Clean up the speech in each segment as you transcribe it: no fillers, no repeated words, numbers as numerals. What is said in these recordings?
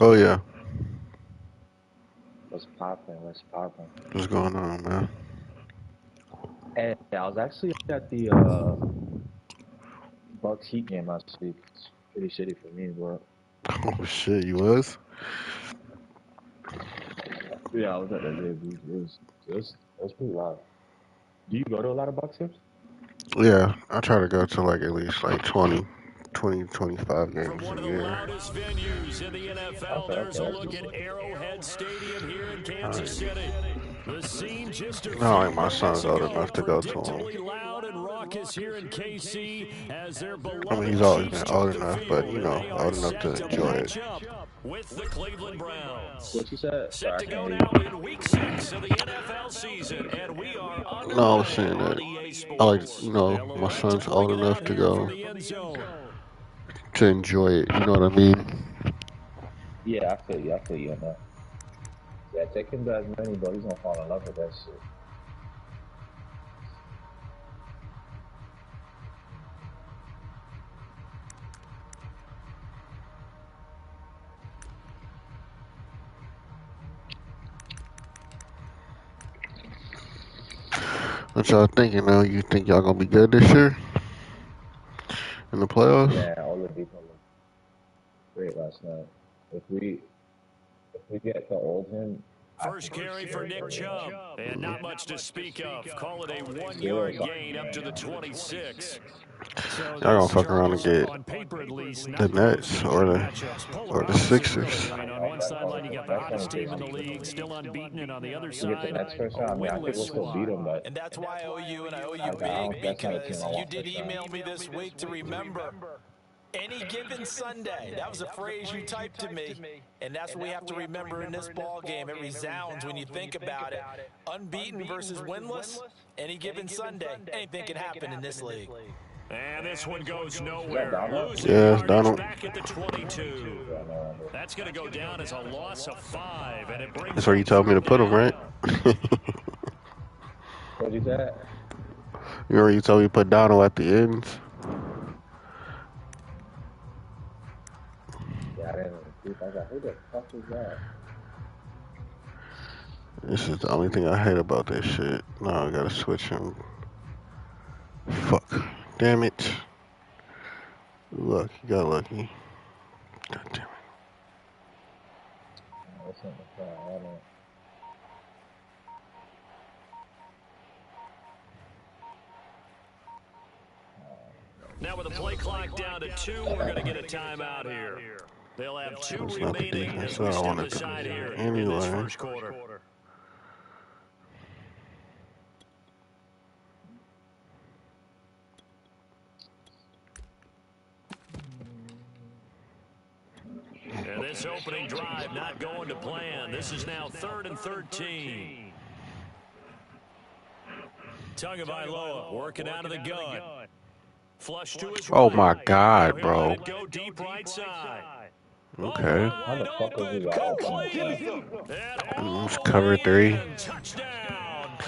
Oh yeah, What's poppin'? What's poppin'? what's going on, man? Hey, I was actually at the Bucks Heat game last week. It's pretty shitty for me, but Oh shit, you was? yeah, I was at that game. It was pretty loud. Do you go to a lot of Bucks games? Yeah, I try to go to like at least like 25 From games a one of the year. loudest venues in the NFL, Okay, there's okay, a that's look what's at up. Arrowhead Stadium here in Kansas I, City. The scene just a not few like my moments son's old ago, enough to go to them. predictably loud and raucous here in KC as their I mean, beloved he's always Chiefs been old took the enough, but field, you and know, they are old enough set to to enjoy it. match up with the Cleveland Browns. What you said? Set Sorry, I to can't go hear you. now in Week 6 of the NFL season, and we are No, I was underway saying on that EA I like, Sports. you know, They'll my elect to son's bring old it enough out to here from go the end zone. to enjoy it. You know what I mean? Yeah, I feel you. I feel you on that. Yeah, take him to as many, bro. He's gonna fall in love with that shit. What y'all thinking now? You think y'all gonna be good this year in the playoffs? Yeah, Oladipo looked great last night. If we if we get to hold him, I First think carry for Nick Chubb, and not much to speak of. Call it a it's 1 yard good. gain up to the 26. So Y'all gonna this, fuck around and Jarvis, get on paper at least, the not the most Nets intriguing matchups. or Polar the opposite, really. Sixers. I mean, on one sideline, you got the That's hottest only team in the crazy. league, still unbeaten, and on the other We get the side, Nets first a round. I mean, I think winless we'll still beat squad. them, but And that's why I owe you, and I owe you big that's not a team because I you want did first round. email me this week to remember any given Sunday. That was a phrase you typed to me, and that's what we have to remember in this ball game. It resounds when you think about it. Unbeaten versus winless, any given Sunday. Anything can happen in this league. And this one goes Is that nowhere. Donald? Losing Yeah, it's yardage Donald. back at the 22. Yeah, no wonder. That's going to go down as a loss of 5, and it brings That's where you up told me to third put him, down. right? What you said? You know, you told me to put Donald at the ends. Yeah, I didn't even see. I was like, who the fuck is that? This is the only thing I hate about that shit. No, I gotta switch him. Fuck. Damn it. Lucky, got lucky. God damn it. This ain't the play. I don't. Now with the play clock down to 2, we're going to get a timeout here. They'll have 2 That's not the remaining defense as that we I step wanted to aside be. here in this Anyway. first quarter. And this opening drive not going to plan. This is now 3rd and 13. Tagovailoa working out of the gun. Flush to his Oh right. my Now god, he'll let bro. it go deep right side. Oh, Okay. How wide the fuck was he open, wide open like complete. that? And And all it's the way cover three. in. Touchdown,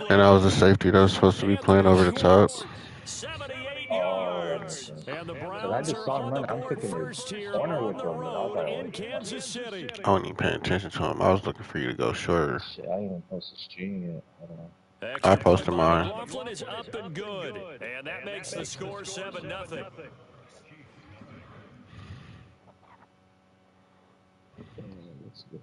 And that was a Cleveland. safety that was supposed to be playing Anthony over the top. Schwartz, 78 Oh, that makes yards. sense. And the Cause I Browns just are saw him on the run. I'm board thinking the first here corner on was the open. I was road like, in wait, what? Kansas City. I wasn't even paying attention to him. I was looking for you to go shorter. Shit, I didn't even post the stream yet. I don't know. I Extra point posted by mine. McLaughlin is up and good. And that makes the score 7-0. That's good.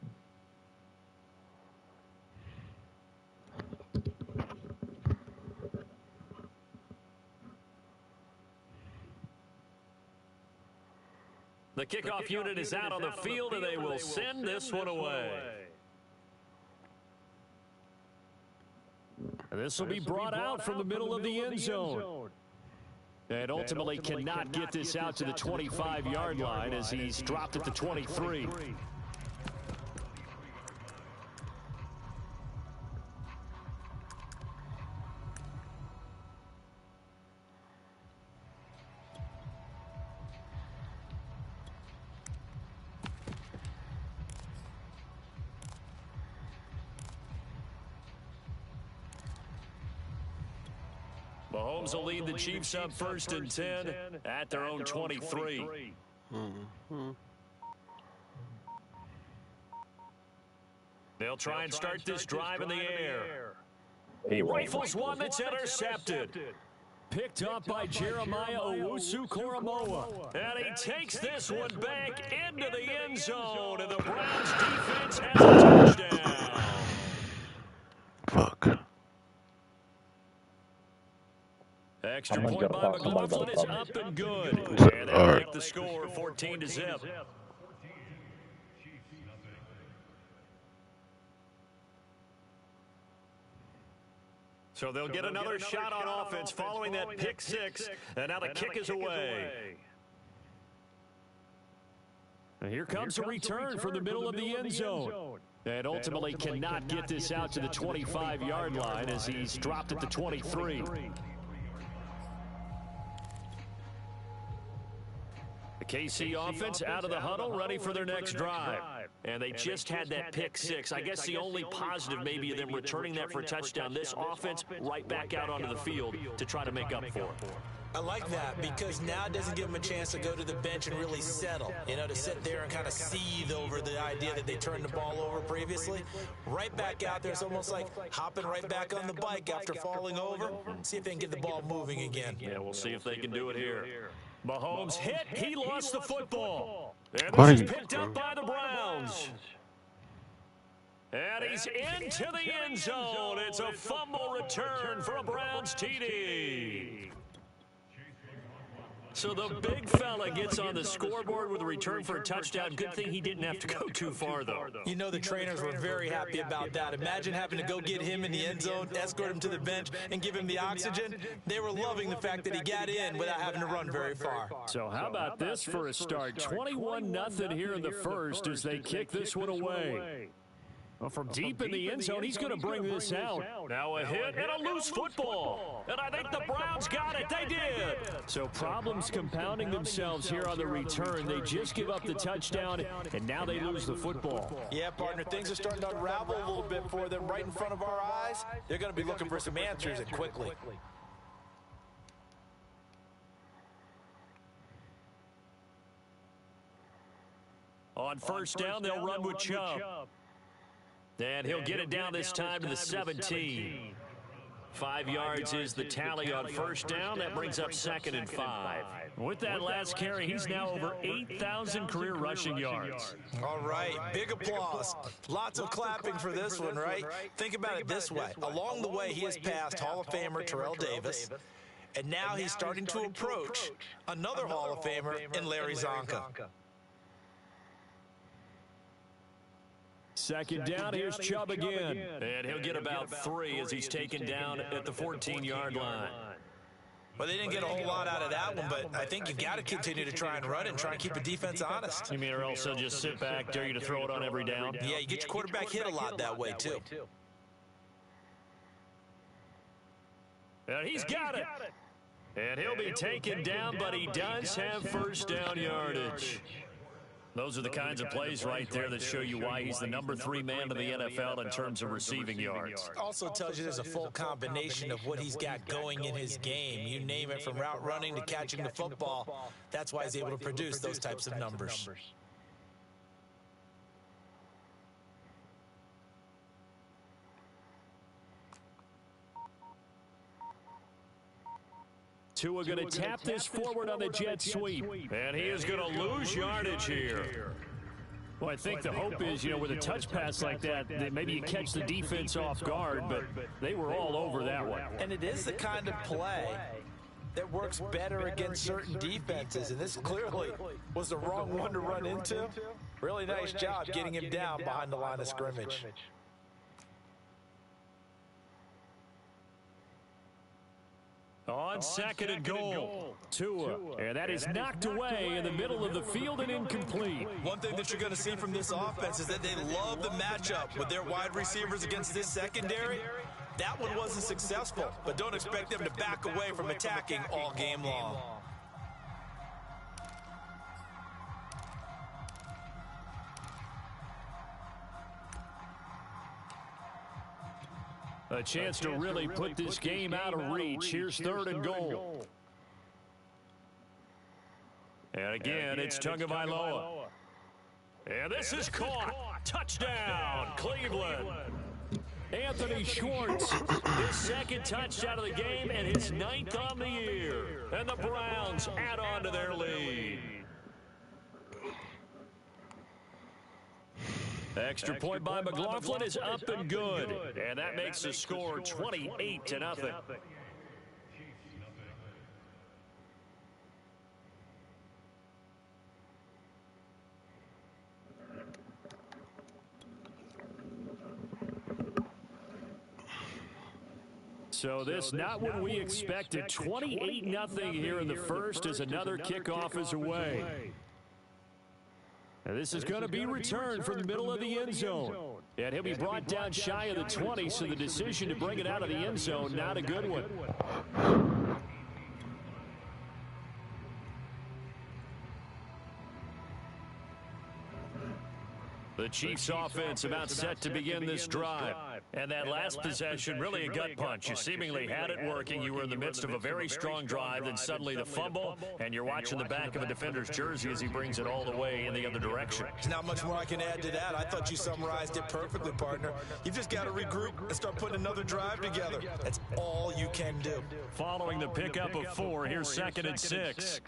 The kickoff unit is out on the field, and they will send this one away. And this will be brought out from the middle of the end zone. And ultimately cannot get this out to the 25-yard line as he's dropped at the 23. Mahomes will lead the Chiefs up 1st and 10 at their own 23. Mm-hmm. They'll try and start this drive in the air. He rifles one that's intercepted. Picked up by Jeremiah Owusu-Koramoah. And he takes this one back into the end zone. And the Browns defense has a touchdown. Fuck. Extra point by McLaughlin is up and good. And they make the score 14-0. So they'll get another shot on offense following that pick six. And now the kick is away. And here comes a return from the middle of the end zone. And ultimately cannot get this out to the 25-yard line as he's dropped at the 23. The KC offense out of the huddle, ready for their next drive. And they just had that pick six. I guess the only positive maybe of them returning that for a touchdown. This offense right back out onto the field to try to make up for it. I like that because now it doesn't give them a chance to go to the bench and really settle, you know, to sit there and kind of seethe over the idea that they turned the ball over previously. Right back out there, it's almost like hopping right back on the bike after falling over. See if they can get the ball moving again. Yeah, we'll see if they can do it here. Mahomes hit. He lost the football. And this is picked up by the Browns. And he's into the end zone. It's a fumble return for a Browns TD. So the big fella gets on the scoreboard with a return for a touchdown. Good thing he didn't have to go too far, though. You know the trainers were very happy about that. Imagine having to go get him in the end zone, escort him to the bench, and give him the oxygen. They were loving the fact that he got in without having to run very far. So how about this for a start? 21-0 here in the first as they kick this one away. Well, from deep in the end zone, he's going to bring this out. Now a hit and a loose football. And I think the Browns got it. They did. So problems compounding themselves here on the return. They just give up the touchdown, and now they lose the football. Yeah, partner, things are starting to unravel a little bit for them right in front of our eyes. They're going to be looking for some answers and quickly. On first down, they'll run with Chubb. And he'll get it down this time to the 17. 5 yards is the tally on first down. That brings up 2nd and 5. With that last carry, he's now over 8,000 career rushing yards. All right, big applause. Lots of clapping for this one, right? Think about it this way. Along the way, he has passed Hall of Famer Terrell Davis, and now he's starting to approach another Hall of Famer in Larry Zonka. Second down, here's Chubb again. And he'll get about 3 as he's taken down at the 14-yard line. Well, they didn't get a whole lot out of that one, but I think you've got to continue to try and run it and try and keep the defense honest. You mean or else they'll just sit back, dare you to throw it on every down? Yeah, you get your quarterback hit a lot that way, too. And he's got it. And he'll be taken down, but he does have first down yardage. Those are the kinds of plays right there that show you why he's the number 3 man in the NFL in terms of receiving yards. Also tells you there's a full combination of what he's got going in his game. You name it, from route running to catching the football. That's why he's able to produce those types of numbers. Tua going to tap this forward on the jet sweep. And he is going to lose yardage here. Well, I think the hope is, with a touch pass like that maybe you catch the defense off guard, but they were all over that one. And it is the kind of play that works better against certain defenses, and this clearly was the wrong one to run into. Really nice job getting him down behind the line of scrimmage. On 2nd and goal, Tua, and that is knocked away in the middle of the field and incomplete. One thing that you're going to see from this offense is that they love the matchup with their wide receivers against this secondary. That one wasn't successful, but don't expect them to back away from attacking all game long. A chance to really put this game out of reach. Here's 3rd and goal. And again, it's Tagovailoa. And this is caught. Touchdown, Cleveland. Anthony Schwartz, his second touchdown of the game and his 9th on the year. And the Browns add on to their lead. Extra point by McLaughlin is up and good. And that makes the score 28-0. So this not what we expected. 28-0 here in the first as another kickoff is away. And this is going to be returned from the middle of the end zone. And he'll be brought down shy of the 20, so the decision to bring it out of the end zone, not a good one. The Chiefs offense about set to begin this drive. And that last possession, really a gut punch. You seemingly had it working. You were in the midst of a very strong drive, then suddenly the fumble, and you're watching the back of a defender's jersey as he brings it all the way in the other direction. There's not much more I can add to that. I thought you summarized it perfectly, partner. You've just got to regroup and start putting another drive together. That's all you can do. Following the pickup of 4, here's 2nd and 6.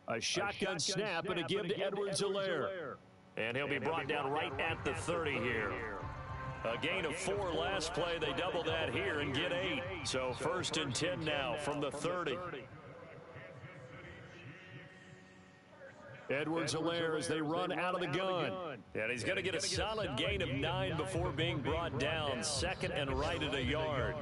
A shotgun snap and a give to Edwards-Helaire. And he'll be brought down right at the 30 here. A gain of 4 last play. They double that here and get 8. So 1st and 10 now from the 30. Edwards-Helaire as they run out of the gun. And he's going to get a solid gain of 9 before being brought down. 2nd and right at a yard.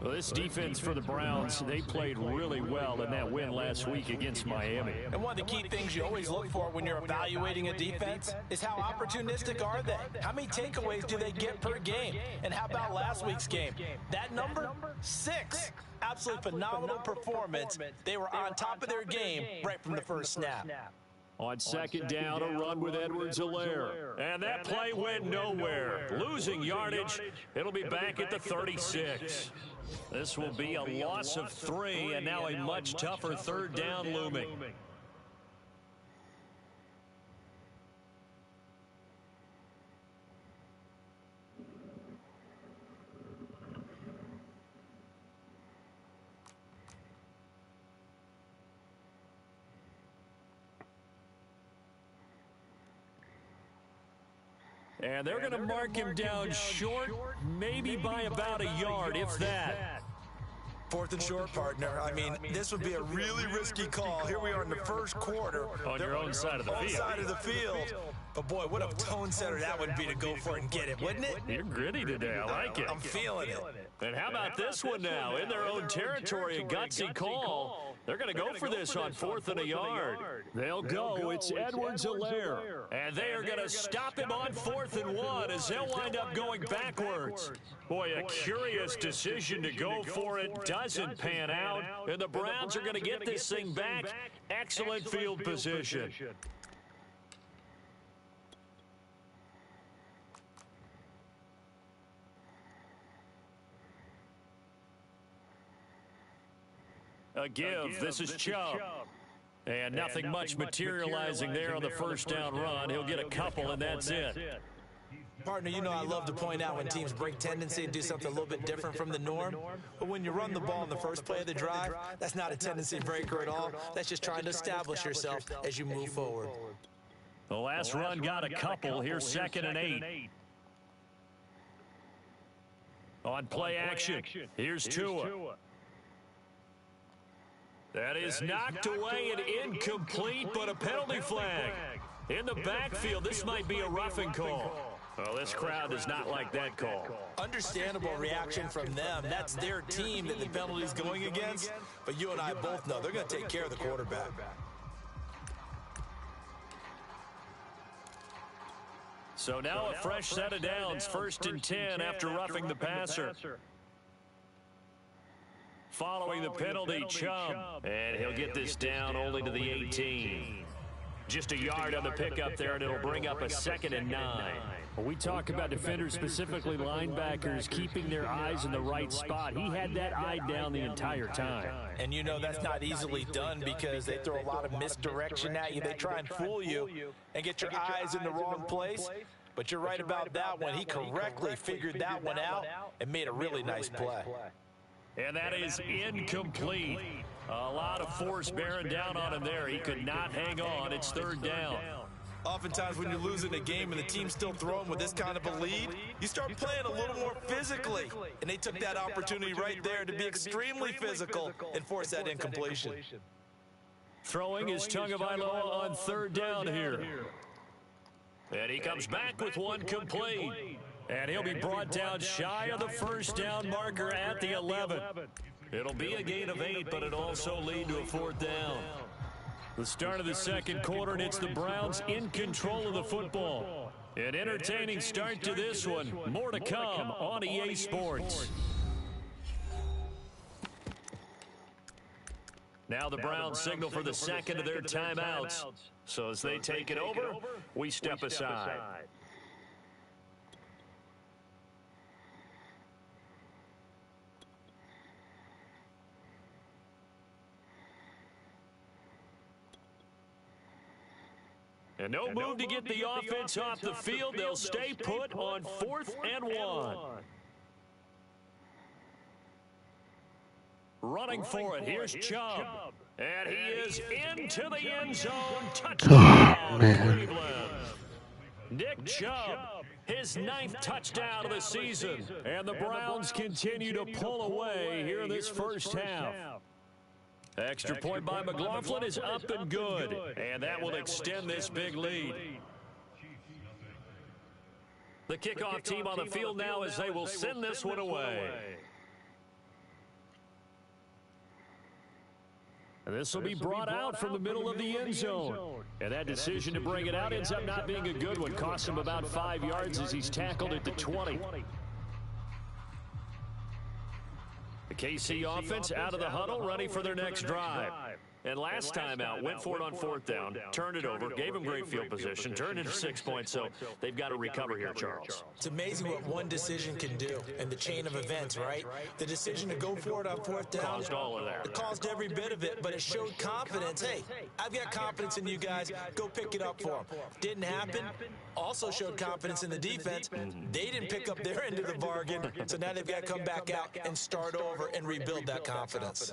Well, this defense for the Browns, they played really well in that win last week against Miami. And one of the key things you always look for when you're evaluating a defense is how opportunistic are they? How many takeaways do they get per game? And how about last week's game? That number? 6. Absolutely phenomenal performance. They were on top of their game right from the first snap. On 2nd down, a run with Edwards-Helaire. And that play went nowhere. Losing yardage. It'll be back at the 36. This will be a loss of 3, and now a much tougher 3rd down looming. And they're going to mark him down short, maybe by about a yard, if that. 4th and short, partner. I mean, this would be a really risky call. Here we are in the first quarter. On your own side of the field. Side of the field. But, boy, what a tone setter that would be to go for it and get it, wouldn't it? You're gritty today. I like it. I'm feeling it. And how about this one now? In their own territory, a gutsy call. They're going to go for this on 4th and a yard. They'll go. It's Edwards-Helaire. And they are going to stop him on 4th and 1 as they'll wind up going backwards. Boy, a curious decision to go for it. Doesn't pan out. And the Browns are going to get this thing back. Excellent field position. A give. This is Chubb. And nothing much materializing there on the first down run. He'll get a couple, and that's it. Partner, you know I love to point out when teams break tendency and do something a little bit different from the norm. But when you run the ball in the first play of the drive, that's not a tendency breaker at all. That's just trying to establish yourself as you move forward. The last run got a couple. Here's 2nd and 8. On play action, here's Tua. That is knocked away and incomplete, but a penalty flag. In the backfield, this might be a roughing call. Well, this crowd does not like that call. Understandable reaction from them. That's their team that the penalty's going against. But you and I both know they're going to take care of the quarterback. So now a fresh set of downs, 1st and 10 after roughing the passer. Following the penalty, Chubb. And he'll get this down only to the 18. Just a yard on the pickup there, and it'll bring up a 2nd and 9. We talk about defenders, specifically linebackers, keeping their eyes in the right spot. He had that eye down the entire time. And you know that's not easily done because they throw a lot of misdirection at you. They try and fool you and get your eyes in the wrong place. But you're right about that one. He correctly figured that one out and made a really nice play. And that is incomplete. A lot of force bearing down on him there. He could not hang on. It's third down. Oftentimes when you're losing a game and the team's still throwing with this kind of a lead, you start playing a little more physically. And they took that opportunity right there to be extremely physical and force that incompletion. Throwing is Tagovailoa on third down here. And he comes back with one complete. And he'll be brought down shy of the first down marker at the 11. It'll be a gain of 8, but it'll also lead to a fourth down. The start of the second quarter, and it's the Browns in control of the football. An entertaining start to this one. More to come on EA Sports. Now the Browns signal for the second of their timeouts. So as they take it over, we step aside. And no move to get the offense off the field. They'll stay put on 4th and 1. Running for it. Here's Chubb. And he is into the end zone. Touchdown, Cleveland. Nick Chubb, his 9th touchdown of the season. And the Browns continue to pull away here in this first half. Extra point by McLaughlin is up and good. And that will extend this big lead. The kickoff team on the field now as they will send this one away. And this will be brought out from the middle of the end zone. And that decision to bring it out ends up not being a good one. Costs him about 5 yards as he's tackled at the 20. The KC offense out of the huddle, ready for their next drive. And last time out, went for it on 4th down, turned it over, gave him great field position, turned into 6 points, so they've got to recover here, Charles. It's amazing what one decision can do in the chain of events, right? The decision to go for it on 4th down. Caused all of that. It caused every bit of it, but it showed confidence. Hey, I've got confidence in you guys. Go pick it up for them. Didn't happen. Also showed confidence in the defense. They didn't pick up their end of the bargain, so now they've got to come back out and start over and rebuild that confidence.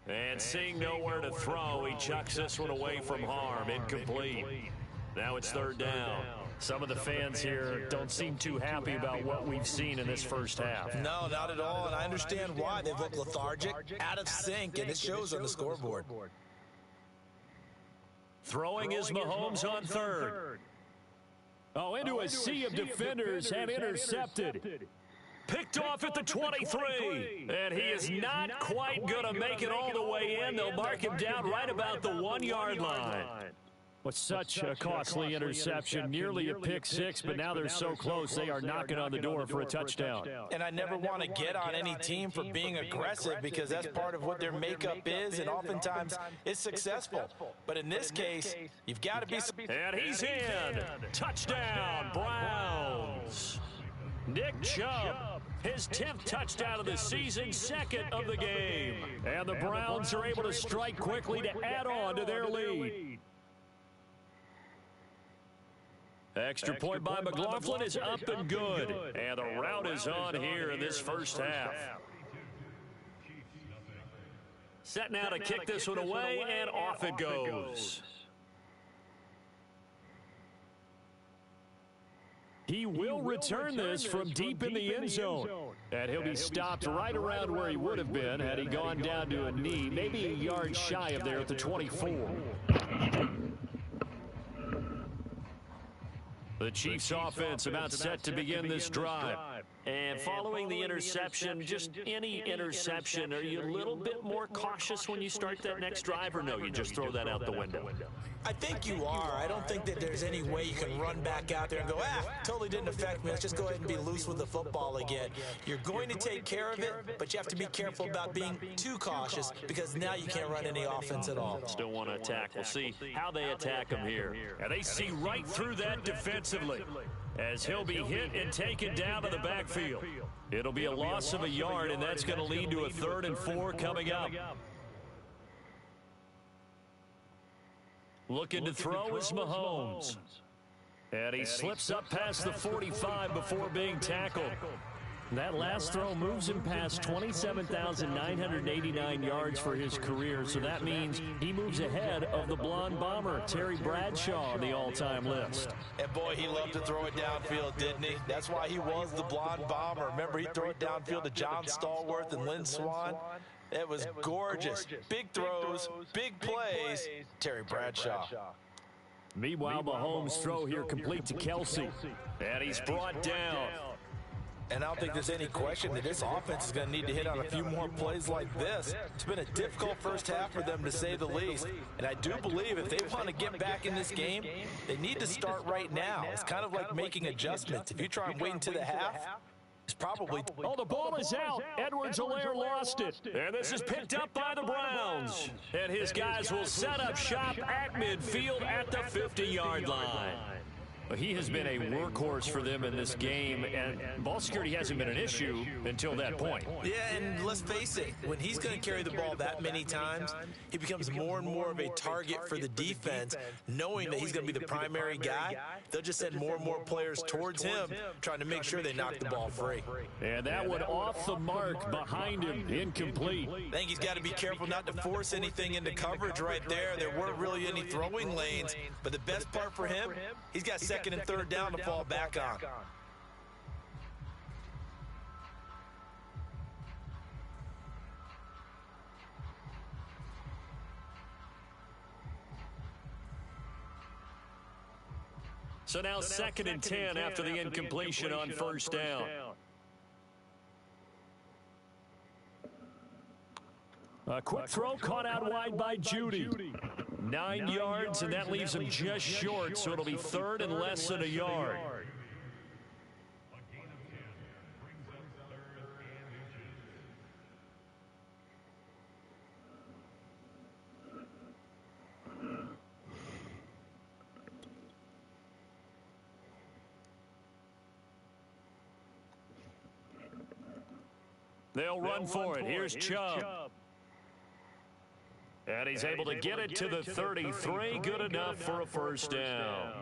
And seeing nowhere to throw, he chucks this one away from harm. Incomplete. Now it's third down. Some of the fans here don't seem too happy about what we've seen in this first half. No, not at all, and I understand why. They've looked lethargic, out of sync, and it shows on the scoreboard. Throwing is Mahomes on third. Oh, into a sea of defenders and intercepted. Picked off at the 23. And he is not quite going to make it all the way in. They'll mark him down right about the 1-yard line. With such a costly interception, nearly a pick six, but now they're so close they are knocking on the door for a touchdown. And I never want to get on any team for being aggressive because that's part of what their makeup is, and oftentimes it's successful. But in this case, you've got to be... And he's in. Touchdown, Browns. Nick Chubb, his 10th touchdown of the season, 2nd of the game. And the Browns are able to strike quickly to add on to their lead. Extra point by McLaughlin is up and good. And the route is on here in this first half. Set now to kick this one away, and off it goes. He will return this from deep in the end zone. And he'll be stopped right around where he would have been had he gone down to a knee, maybe a yard shy of there at the 24. The Chiefs offense about set to begin this drive. And following the interception, just any interception, are you a little bit more cautious when you start that next drive, or no, you just throw that out the window? I think you are. I don't think that there's any way you can run back out there and go, totally didn't affect me. Let's just go ahead and be loose with the football again. You're going to take care of it, but you have to be careful about being too cautious because now you can't run any offense at all. Still want to attack. We'll see how they attack him here. And they see right through that defensively as he'll be hit and taken down to the backfield. It'll be a loss of a yard, and that's going to lead to a 3rd and 4 coming up. Looking to throw is Mahomes. And he slips up past the 45 before being tackled. That last throw moves him past 27,989 yards for his career, so that means he moves ahead of the blonde bomber, Terry Bradshaw, on the all-time list. And boy, he loved to throw it downfield, didn't he? That's why he was the blonde bomber. Remember, he threw it downfield to John Stallworth and Lynn Swann? It was gorgeous. Big throws, big plays, Terry Bradshaw. Meanwhile, Mahomes' throw here complete to Kelsey. And he's brought down. And I don't think there's any question that this offense is going to need to hit on a few more plays like this. It's been a difficult first half for them, to say the least. And I do believe if they want to get back in this game, they need to start right now. It's kind of like making adjustments. If you try and wait until the half, it's probably... Oh, the ball is out. Edwards-Helaire lost it. And this is picked up by the Browns. And his guys will set up shop at midfield at the 50-yard line. He has been a workhorse for them in this game, and ball security hasn't been an issue until that point. Yeah, and let's face it, when he's going to carry the ball that many times, he becomes more and more of a target for the defense, knowing that he's going to be the primary guy. They'll just send more and more players towards him, trying to make sure they knock the ball free. And that one off the mark behind him, incomplete. I think he's got to be careful not to force anything into coverage right there. There weren't really any throwing lanes, but the best part for him, he's got second and 3rd down to fall back on. So now 2nd and 10 after the incompletion on 1st down. A quick throw caught out wide by Judy. 9 yards, and that leaves him just short, so it'll be 3rd and less than a yard. They'll run for it. Here's Chubb. And he's able to get it to the 33. Good enough for a 1st down.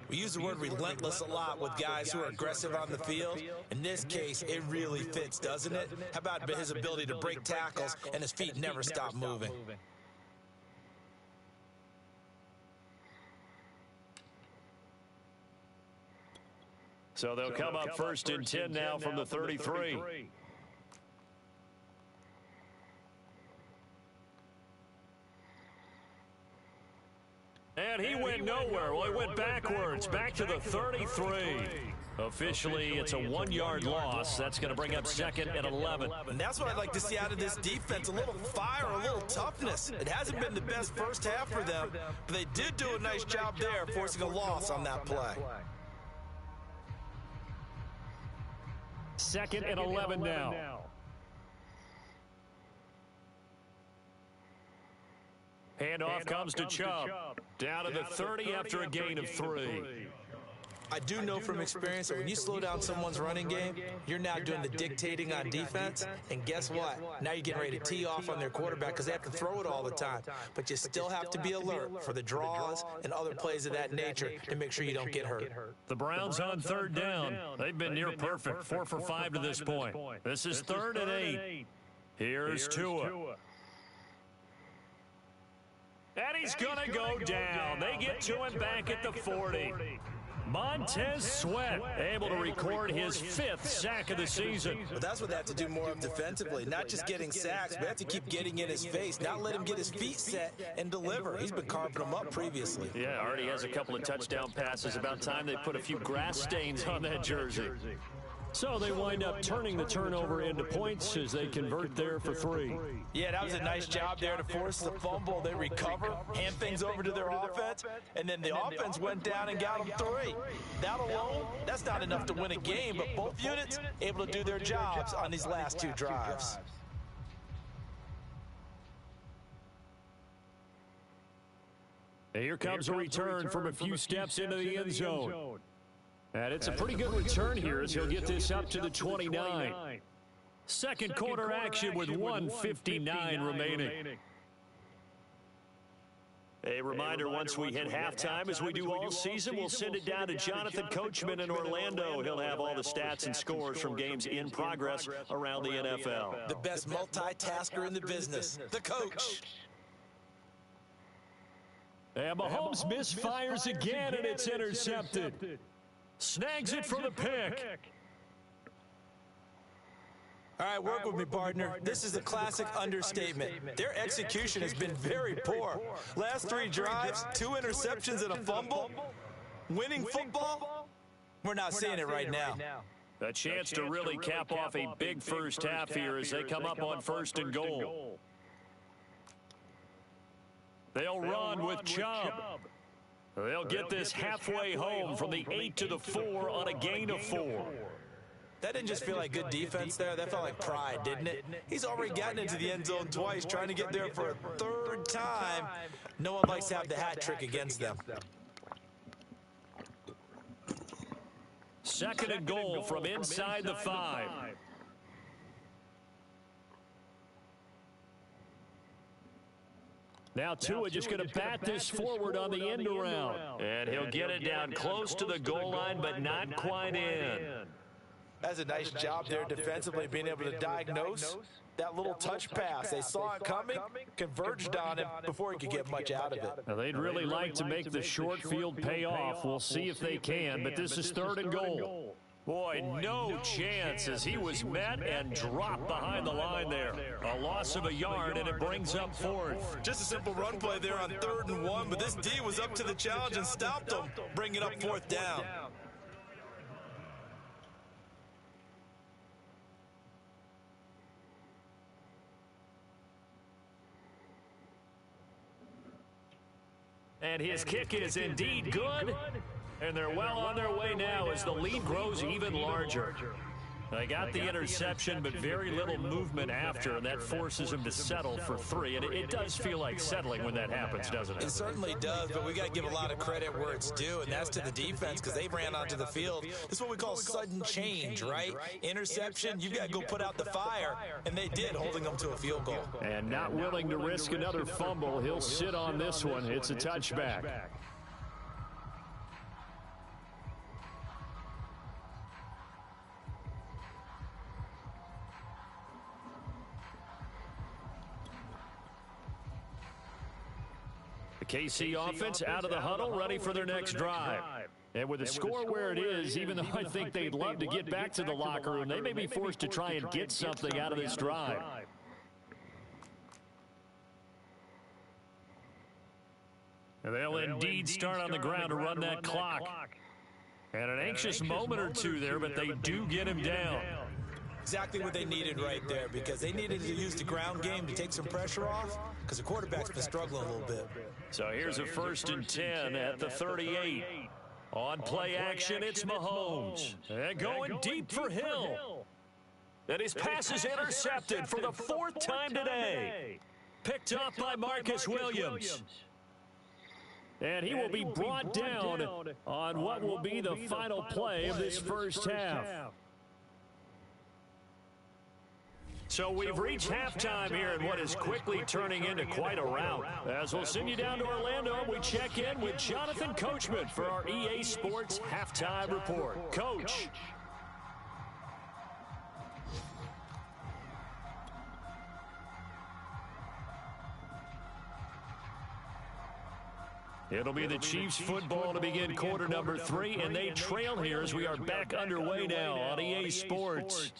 We use the word relentless a lot with guys who are aggressive on the field. In this case, it really fits, doesn't it? How about his ability to break tackles and his feet never stop moving? So they'll come up 1st and 10 now from the 33. And he went nowhere. Well, he went backwards, back to the 33. Officially, it's a 1-yard loss. That's going to bring up 2nd and 11. And that's what I'd like to see out of this defense, a little fire, a little toughness. It hasn't been the best first half for them, but they did do a nice job there, forcing a loss on that play. 2nd and 11 now. Handoff comes to Chubb. Down to the 30 after a gain of 3. I do know from experience that when you slow down someone's running game, you're now doing the dictating on defense. And guess what? Now you're getting ready to tee off on their quarterback because they have to throw it all the time. But you still have to be alert for the draws and other plays of that nature to make sure you don't get hurt. The Browns on 3rd down. They've been near perfect. 4 for 5 to this point. This is 3rd and 8. Here's Tua. And he's going to go down. They get to him back at the 40. Montez Sweat able to record his 5th sack of the season. But that's what they have to do more of defensively, not just getting sacks, but have to keep getting in his face, not let him get his feet set and deliver. He's been carving them up previously. Yeah, already has a couple of touchdown passes. About time they put a few grass stains on that jersey. So they wind up turning the turnover into points as they convert there for 3. Yeah, that was a nice job there to force the fumble. They recover, hand things over to their offense, and then the offense went down and got them 3. That alone, that's not enough to win a game, but both units able to do their jobs on these last 2 drives. Here comes a return from a few steps into the end zone. And it's a pretty good return here as he'll get this up to the 29. Second quarter action with 1:59 remaining. A reminder, once we hit halftime, as we do all season, we'll send it down to Jonathan Coachman in Orlando. He'll have all the stats and scores from games in progress around the NFL. The best multitasker in the business, the coach. And Mahomes misfires again, and it's intercepted. Snags it for the pick. All right, work with me, partner. This is a classic understatement. Their execution has been very poor. Last 3 drives, 2 interceptions and a fumble. Winning football? We're not seeing it right now. A chance to really cap off a big first half here as they come up on 1st and goal. They'll run with Chubb. They'll get this halfway home from the 8 to the 4 on a gain of 4. That didn't just feel like good defense there. That felt like pride, didn't it? He's already gotten into the end zone twice, trying to get there for a 3rd time. No one likes to have the hat trick against them. 2nd and goal from inside the 5. Now Tua just going to bat this forward on the end around. And he'll get it down close to the goal line, but not quite in. That's a nice job there defensively, being able to diagnose that little touch pass. They saw it coming, converged on him before he could get much out of it. Now they'd really like to make the short field pay off. We'll see if they can, but this is 3rd and goal. Boy, no chance as he was met and dropped behind the line there. A loss of a yard, and it brings up 4th. Just a simple run play there on 3rd and 1, but this D was up to the challenge and stopped him, bringing up 4th down. And his kick is indeed good. And they're well on their way now as the lead grows even larger. They got the interception, but very little movement after, and that forces him to settle for 3. And it does feel like settling when that happens, doesn't it? It certainly does, but we got to give a lot of credit where it's due, and that's to the defense because they ran onto the field. This is what we call sudden change, right? Interception, you got to go put out the fire, and they did, holding them to a field goal. And not willing to risk another fumble, he'll sit on this one. It's a touchback. KC offense out of the huddle, ready for their next drive. And with the score where it is, even though I think they'd love to get back to the locker room, they may be forced to try and get something out of this drive. And they'll indeed start on the ground to run that clock. And an anxious moment or two there, but they do get him down. Exactly what they needed right there, because they needed to use the ground game to take some pressure off, because the quarterback's been struggling a little bit. So here's a 1st and 10 at the 38. On play action, it's Mahomes. And going deep for Hill. And his pass is intercepted for the 4th time today. Picked up by Marcus Williams. And he will be brought down on what will be the final play of this first half. So we've reached halftime here in what is quickly turning into quite a rout. As we'll send you down to Orlando, we check in with Jonathan Coachman for our EA Sports Halftime Report. Coach. It'll be the Chiefs football to begin quarter number 3, and they trail here as we are back underway now on EA Sports.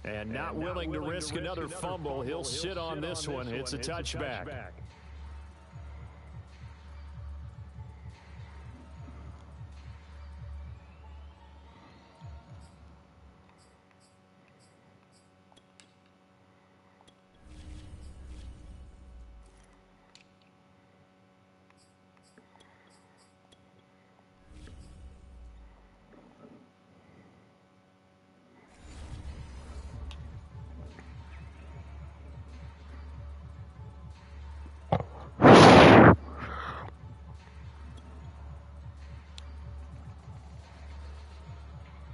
And not willing to risk another fumble, he'll sit on this one. It's a touchback.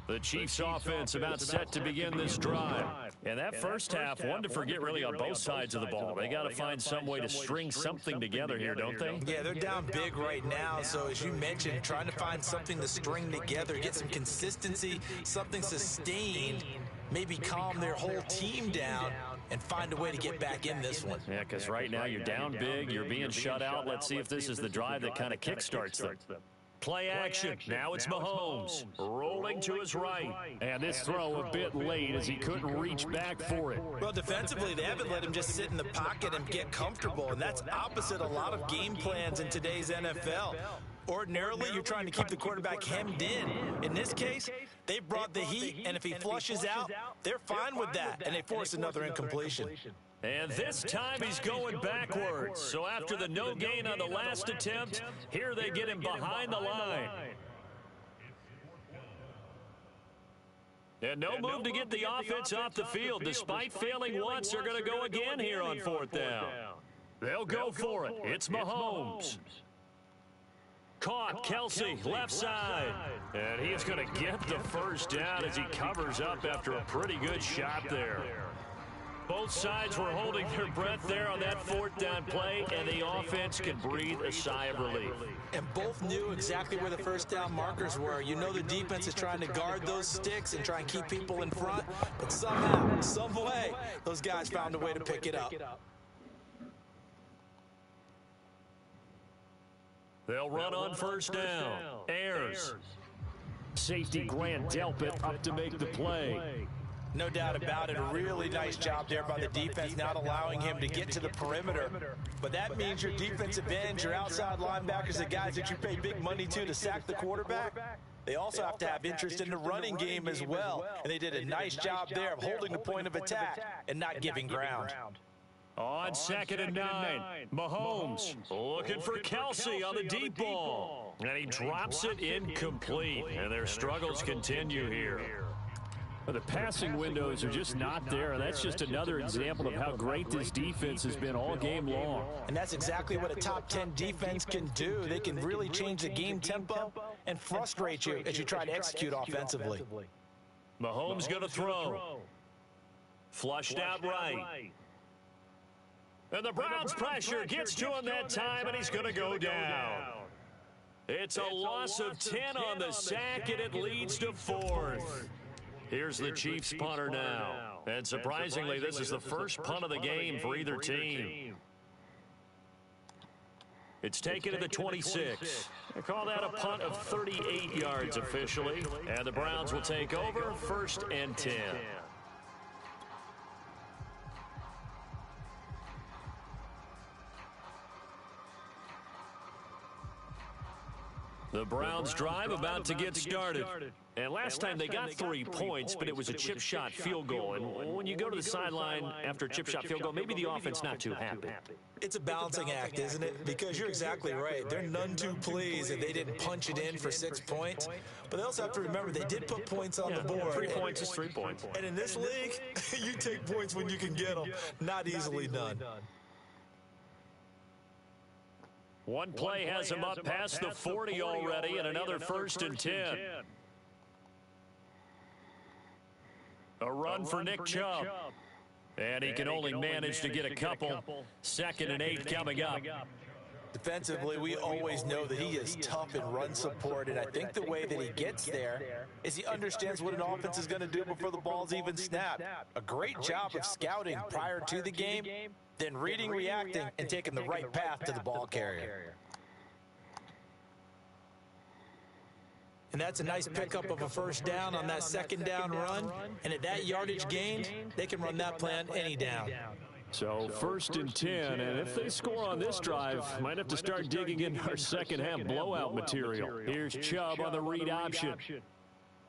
The Chiefs offense about set to begin this drive. And that first half, one to forget really on both sides of the ball. They got to find some way to string something together here, don't they? Yeah, they're down big right now. So as you mentioned, trying to find something to string together, get some consistency, something sustained, maybe calm their whole team down and find a way to get back in this one. Yeah, because right now you're down big, you're being shut out. Let's see if this is the drive that kind of kickstarts them. Play action. Now it's Mahomes rolling to his right. And this throw a bit late as he couldn't reach back for it. Well, defensively, they haven't let him just sit in the pocket and get comfortable, and that's opposite a lot of game plans in today's NFL. Ordinarily, you're trying to keep the quarterback hemmed in. In this case, they brought the heat, and if he flushes out, they're fine with that, and they force another incompletion. And this time he's going backwards. So after the no gain on the last attempt, here they get him behind the line. And no move to get the offense off the field. Despite failing once, they're going to go again here on fourth down. They'll go for it. It's Mahomes. Caught, Kelsey, left side. And he is going to get the first down as he covers up after a pretty good shot there. Both sides were holding their breath there on that fourth down play, and the offense can breathe a sigh of relief. And both knew exactly where the first down markers were. You know the defense is trying to guard those sticks and try and keep people in front, but somehow, some way, those guys found a way to pick it up. They'll run on first down. Ayers. Safety Grant Delpit up to make the play. No doubt about it. A really nice job there by the defense, not allowing him to get to the perimeter. But that means your defensive ends, your outside linebackers, the guys that you pay big money to sack the quarterback, they also have to have interest in the running game as well. And they did a nice job there of holding the point of attack and not giving ground. On 2nd and 9, Mahomes looking for Kelsey on the deep ball. And he drops it incomplete. And their struggles continue here. The passing windows are just not there, and that's just another example of how great this defense has been all game long. And that's exactly what a top 10 defense can do. They can really change the game tempo and frustrate you as you try to execute offensively. Mahomes going to throw. Flushed out right. And the Browns' pressure gets to him that time, and he's going to go down. It's a loss of 10 on the sack, and it leads to 4th. Here's the Chiefs punter now. And surprisingly, this is the first punt of the game for either team. It's taken to the 26. They call that a punt of 38 yards officially. And the Browns will take over 1st and 10. The Browns drive about to get started. And last time they got 3 points, but it was a chip shot field goal. And when you go to the sideline after a chip shot field goal, maybe the offense not too happy. It's a balancing act, isn't it? Because you're exactly right. They're none too pleased if they didn't punch it in for 6 points. But they also have to remember they did put points on the board. 3 points is 3 points. And in this league, you take points when you can get them. Not easily done. One play has him up past the 40 already, and another 1st and 10. A run for Nick Chubb. And he can only manage to get a couple. 2nd and 8 coming up. Defensively, we always know that he is tough in run support, and I think the way that he gets there is he understands what an offense is going to do before the ball's even snapped. A great job of scouting prior to the game, then reading, reacting, and taking the right path to the ball carrier. And that's a nice pickup of a 1st down on that 2nd down run. And at that yardage gained, they can run that plan any down. So 1st and 10, and if they score on this drive, might have to start digging into our second half blowout material. Here's Chubb on the read option.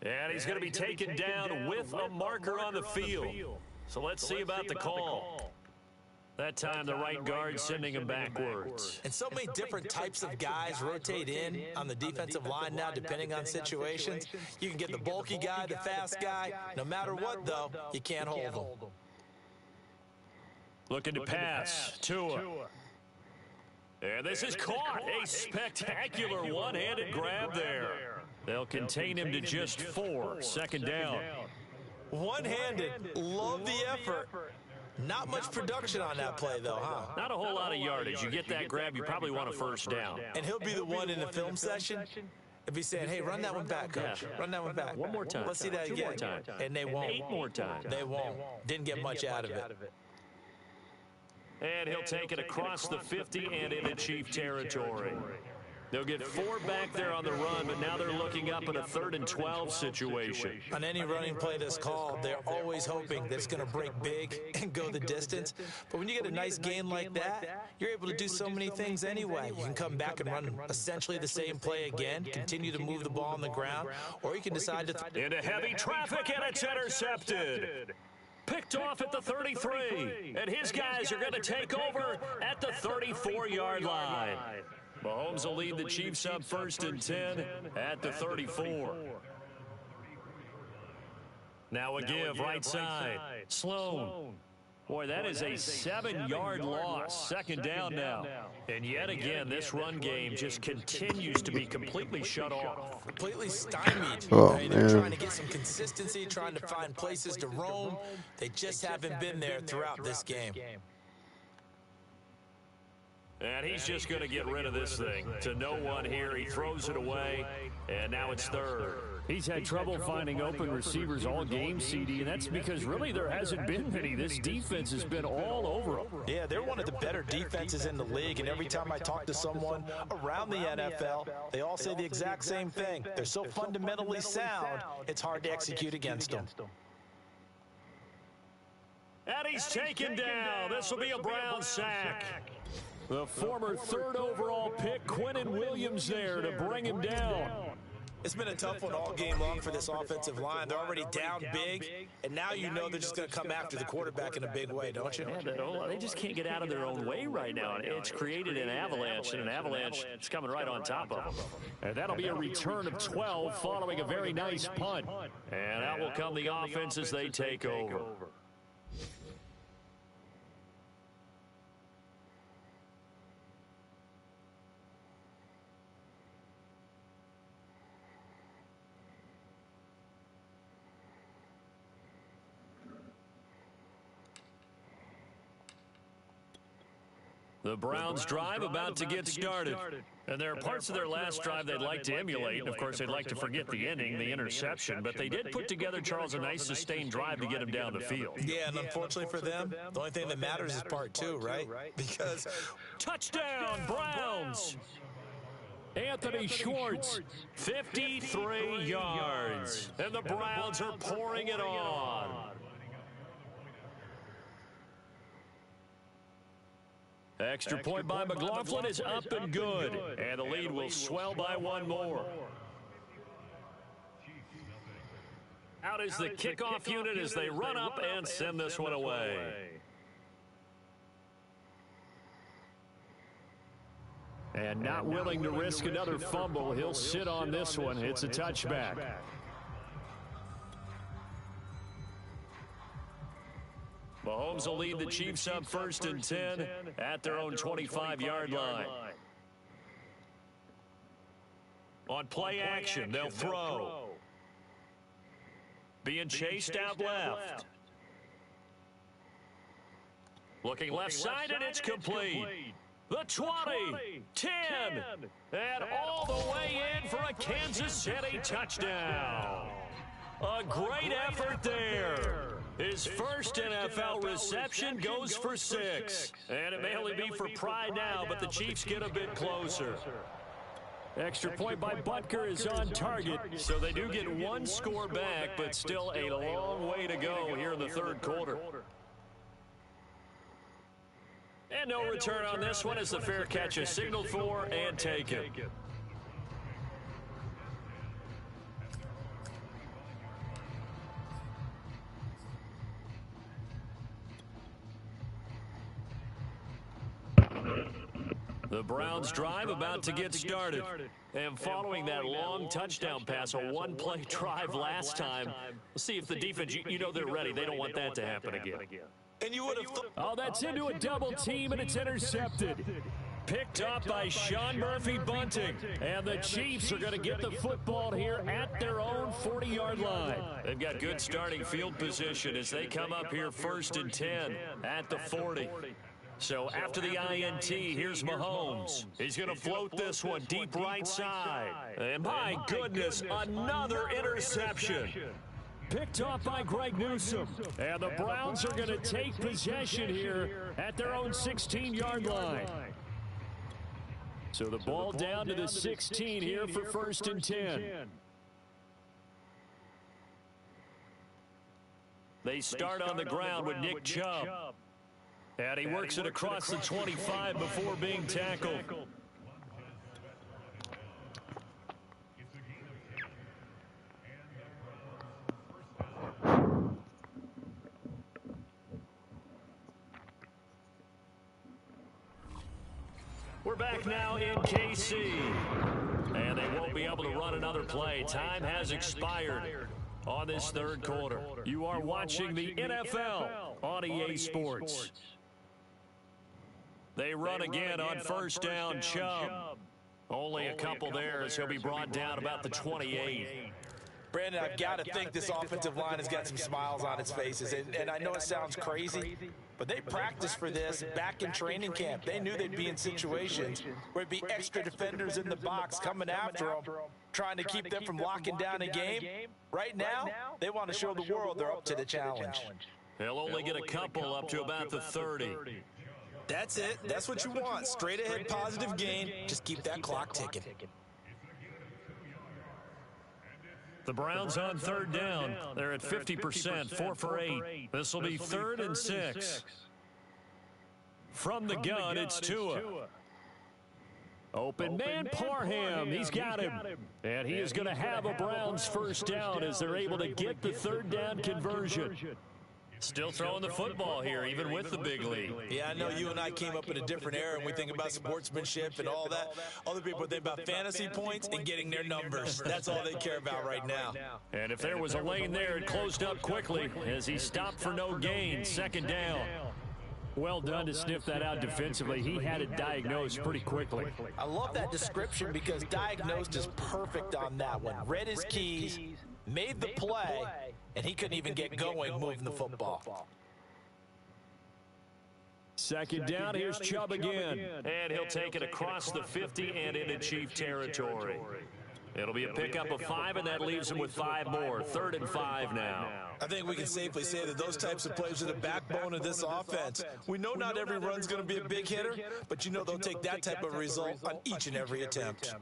And he's going to be taken down with a marker on the field. So let's see about the call. That time the right guard sending him backwards. And so many different types of guys rotate in on the defensive line now depending on situations. You can get the bulky guy, the fast guy. No matter what, though, you can't hold them. Looking to pass. Tua. And this is caught. A spectacular one-handed grab there. They'll contain him to just 4. Second down. One-handed. Love the effort. Not much production on that play, though, huh? Not a whole lot of yardage. You get that grab, you probably want a first down. And he'll be the one in the film session if he's saying, hey, run that one back, coach. Yeah. Run that one back. One more time. Let's see that 2 again. more times. And they won't. 8 more times. They won't. Didn't get much out of it. And he'll take it across the 50 and into Chief territory. They'll get 4 back there on the run, but now they're looking up in a 3rd and 12 situation. On any running play that's called, they're always hoping that it's going to break big and go the distance. But when you get a nice gain like that, you're able to do so many things anyway. You can come back and run essentially the same play again, continue to move the ball on the ground, or you can decide to... Into heavy traffic, and it's intercepted. Picked off at the 33, and his guys are going to take over at the 34-yard line. Mahomes will lead the Chiefs up 1st and 10 at the 34. Now a give, right side. Sloan. Boy, that is a 7-yard loss. Second down now. And yet again, this run game just continues to be completely shut off. Completely stymied. Oh, They're man. trying to get some consistency, trying to find places to roam. They just haven't been there throughout this game. And he's just going to get rid of this thing. To no one here. He throws it away, and now it's 3rd. He's had trouble finding open receivers all game, CD, and that's because really there hasn't been many. This defense has been all over them. Yeah, they're one of the better defenses in the league, and every time I talk to someone around the NFL, they all say the exact same thing. They're so fundamentally sound, it's hard to execute against them. And he's taken down. This will be a Brown sack. The former 3rd overall pick, Quinnen Williams, there to bring him down. It's been a tough one all game long for this offensive line. They're already down big, and now you know they're just going to come after the quarterback in a big way, don't you? Yeah, they just can't get out of their own way right now. It's created an avalanche, and an avalanche is coming right on top of them. And that'll be a return of 12 following a very nice punt. And out will come the offense as they take over. The Browns drive about to get started. And there are parts of their last drive they'd like to emulate. And, of course, they'd like to forget the ending, the interception. But they did put together, Charles, a nice sustained drive to get him down the field. Yeah, and unfortunately for them, the only thing that matters is part 2, right? Because touchdown, Browns! Anthony Schwartz, 53 yards. And the Browns are pouring it on. Extra point by McLaughlin is up and good. And the lead will swell by 1 more. Out is the kickoff unit as they run up and send this one away. And not willing to risk another fumble, he'll sit on this one. It's a touchback. Mahomes will lead the Chiefs up 1st and 10 at their own 25-yard line. On play action, they'll throw. Being chased out left. Looking left side, and it's complete. The 20, 10, and all the way in for a Kansas City touchdown. A great effort there. His first NFL reception goes for 6. And it may only be for pride now, but the Chiefs get a bit closer. Extra point by Butker is on target, so they do get 1 score back, but still a long way to go here in the 3rd quarter. And no return on this one as the fair catch is signaled for and taken. The Browns drive about to get started. And following that long touchdown pass, a 1-play drive last time, we'll see if the defense, you know they're ready. They don't want that to happen again. And you would have Oh, that's into a double team, and it's intercepted. Picked up by Sean Murphy-Bunting. And the Chiefs are going to get the football here at their own 40-yard line. They've got good starting field position as they come up here 1st and 10 at the 40. So after the INT, here's Mahomes. He's going to float this one deep right side. And my goodness, another interception. Picked off by Greg Newsome. And the Browns are going to take possession here at their own 16-yard line. So the ball down to the 16 here for 1st and 10. They start on the ground with Nick Chubb. And he works it across the 25 before being tackled. We're back now in KC. And they won't be able to run another play. Time has expired on this 3rd quarter. You are watching the NFL on EA Sports. They run again on 1st down, Chubb. Only a couple there as he'll be brought down about the 28. Brandon, I've got to think this offensive line has got some smiles on its faces. And I know it sounds crazy, but they practiced for this back in training camp. They knew they'd be in situations where it'd be extra defenders in the box coming after them, trying to keep them from locking down a game. Right now, they want to show the world they're up to the challenge. They'll only get a couple up to about the 30. That's it. That's what you want. Straight ahead positive gain. Just keep that clock ticking. The Browns on 3rd down. They're at 50%, 4 for 8. This will be 3rd and 6. From the gun, it's Tua. Open man, Parham. He's got him. And he is going to have a Browns 1st down as they're able to get the 3rd down conversion. Still throwing the football here, even with the big lead. Yeah, I know you and I came up in a different era, and we think about sportsmanship and all that. Other people think about fantasy points and getting their numbers. That's all they care about right now. And if there was a lane there, it closed up quickly as he stopped for no gain. 2nd down. Well done to sniff that out defensively. He had it diagnosed pretty quickly. I love that description because diagnosed is perfect on that one. Read his keys, made the play, and he couldn't even get going moving the football. 2nd down, here's Chubb again. And he'll take it across the 50 and into Chief territory. It'll be a pickup of 5, and that leaves him with 5 more. 3rd and 5 now. I think we can safely say that those types of plays are the backbone of this offense. We know not every run's going to be a big hitter, but you know they'll take that type of result on each and every attempt.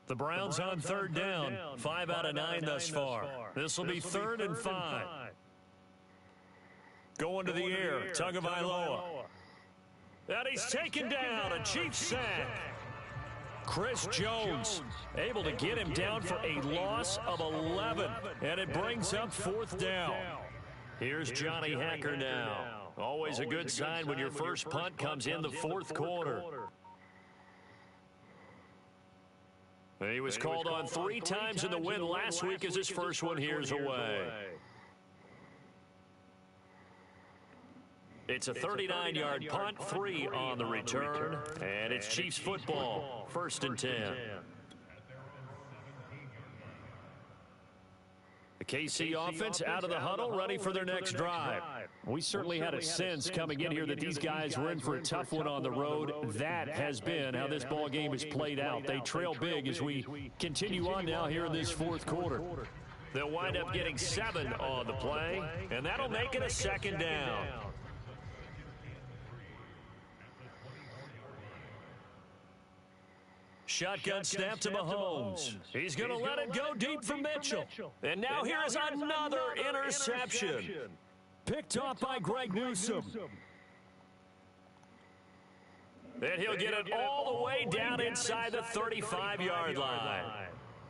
The Browns on 3rd down, 5 out of 9 thus far. This will be 3rd and 5. Going to the air, Tagovailoa. And he's taken down, a Chiefs sack. Chris Jones able to get him down for a loss of 11. And it brings up 4th down. Here's Johnny Hacker now. Always a good sign when your first punt comes in the 4th quarter. He was called on 3 times in the win last week as his first one here's away. It's a 39-yard punt, 3 on the return, and it's Chiefs football, 1st and 10. The KC offense out of the huddle, ready for their next drive. We certainly had a sense coming in here that these guys were in for a tough one on the road. That has been how this ball game has played out. They trail big as we continue on now here in this 4th quarter. They'll wind up getting 7 on the play, and that'll make it a 2nd down. Shotgun snap to Mahomes. He's going to let it go deep for Mitchell. And now here's another interception. Picked off by Greg Newsome. And he'll get it all the way down inside the 35-yard line.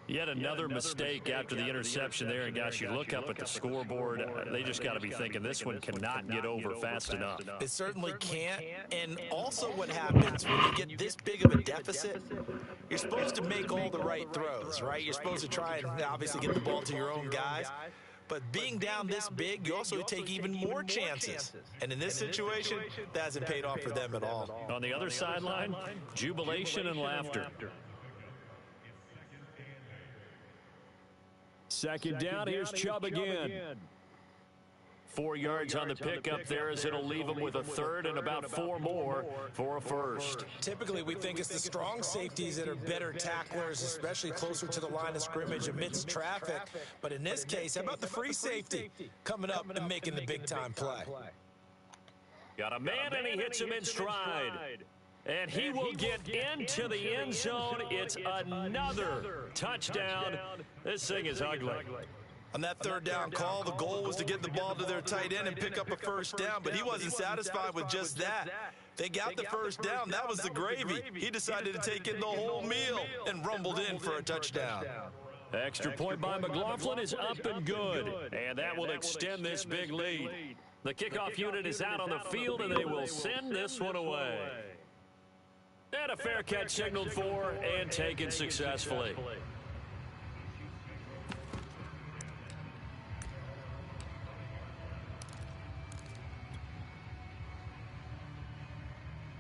Yet another mistake after the interception there. And, gosh, you look up at the scoreboard, they just got to be thinking this one cannot get over fast enough. It certainly can't. And also what happens when you get this big of a deficit, you're supposed to make all the right throws, right? You're supposed to try and obviously get the ball to your own guys. But being down this big, you also take even more chances. And in this situation, that hasn't paid off for them at all. On the other sideline, jubilation and laughter. Second down, here's Chubb again. 4 yards on the pickup there as it'll leave him with a third and about 4 more for a first. Typically, we think it's the strong safeties that are better tacklers, especially closer to the line of scrimmage amidst traffic. But in this case, how about the free safety coming up and making the big-time play? Got a man, and he hits him in stride. And he will get into the end zone. It's another touchdown. This thing is ugly. On that third down call, the goal was to get the ball to their tight end and pick up a first down, but he wasn't satisfied with just that. They got the first down. That was the gravy. He decided to take in the whole meal and rumbled in for a touchdown. Extra point by McLaughlin is up and good, and that will extend this big lead. The kickoff unit is out on the field, and they will send this one away. And a fair catch signaled for and taken successfully.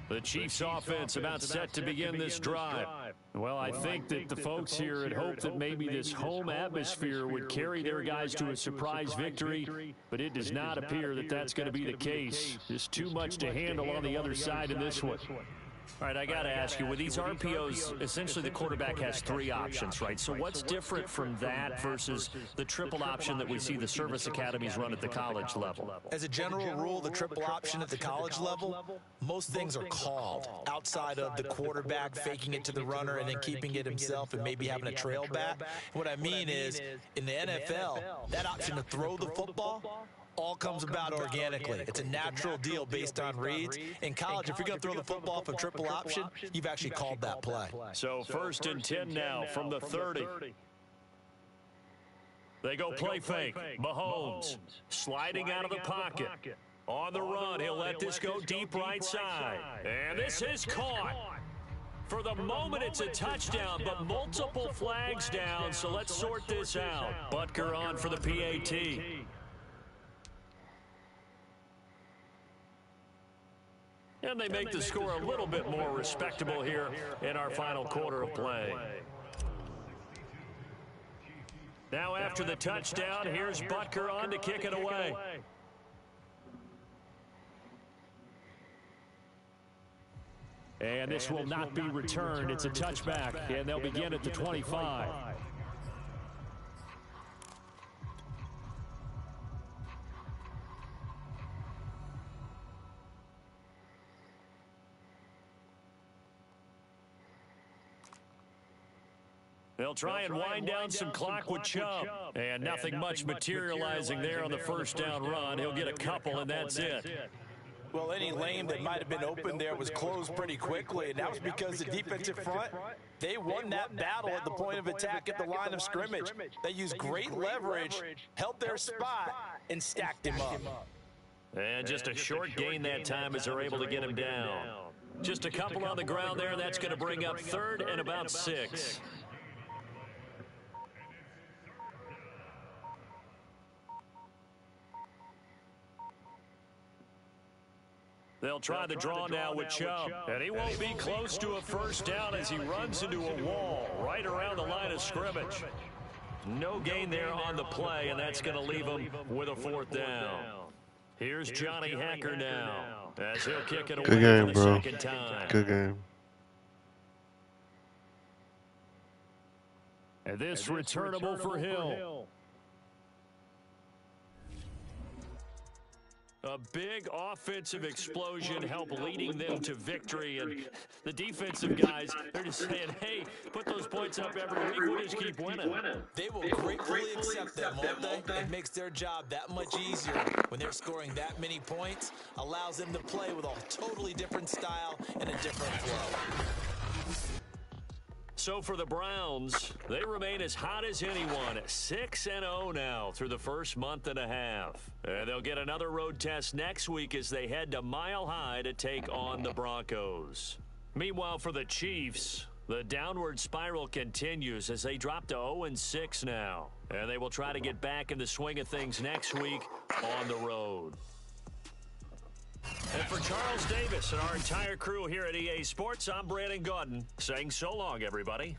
The Chiefs offense about set to begin this drive. Well, I think that the folks here had hoped that maybe this home atmosphere would carry their guys to a surprise victory, but it does not appear that that's going to be the case. There's too much to handle on the other side in this one. All right, I got to ask you, with these RPOs, essentially the quarterback has 3 options, right? So what's different from that versus the triple option that we see the service academies run at the college level? As a general rule, the triple option at the college level, most things are called outside of the quarterback faking it to the runner and then keeping it himself and maybe having a trail back. What I mean is, in the NFL, that option to throw the football all comes about organically. It's a natural deal based on reads. In college, if you're going to throw the football from triple option, you've actually called that play. So 1st and 10 now from the 30. They go play fake. Mahomes sliding out of the pocket. On the run, he'll let this go deep right side. And this is caught. For the moment, it's a touchdown, but multiple flags down, so let's sort this out. Butker on for the PAT. And they make the score a little bit more respectable here in our final quarter of play. Now after the touchdown, here's Butker on to kick it away. And this will not be returned. It's a touchback, and they'll begin at the 25. They'll try and wind down some clock with Chubb. And nothing much materializing there on the first down run. He'll get a couple, and that's it. Well, any lane that might have been open there was closed pretty quickly, and that was because the defensive front, they won that battle at the point of attack at the line of scrimmage. They used great leverage, held their spot, and stacked him up. And just a short gain that time as they're able to get him down. Just a couple on the ground there, and that's going to bring up 3rd and about 6. They'll try the draw now with Chubb. And he won't be close to a first down as he runs into a wall right around the line of scrimmage. No gain there on the play, and that's going to leave him with a 4th down. Here's Johnny Hacker now as he'll kick it away for the second time. Good game. And this returnable for Hill. A big offensive explosion helped leading them to victory. And the defensive guys, they're just saying, hey, put those points up every week. We'll just keep winning. They will gratefully accept them, won't they? It makes their job that much easier when they're scoring that many points. Allows them to play with a totally different style and a different flow. So for the Browns, they remain as hot as anyone, 6-0 now through the first month and a half. And they'll get another road test next week as they head to Mile High to take on the Broncos. Meanwhile, for the Chiefs, The downward spiral continues as they drop to 0-6 now. And they will try to get back in the swing of things next week on the road. And for Charles Davis and our entire crew here at EA Sports, I'm Brandon Gaudin saying so long, everybody.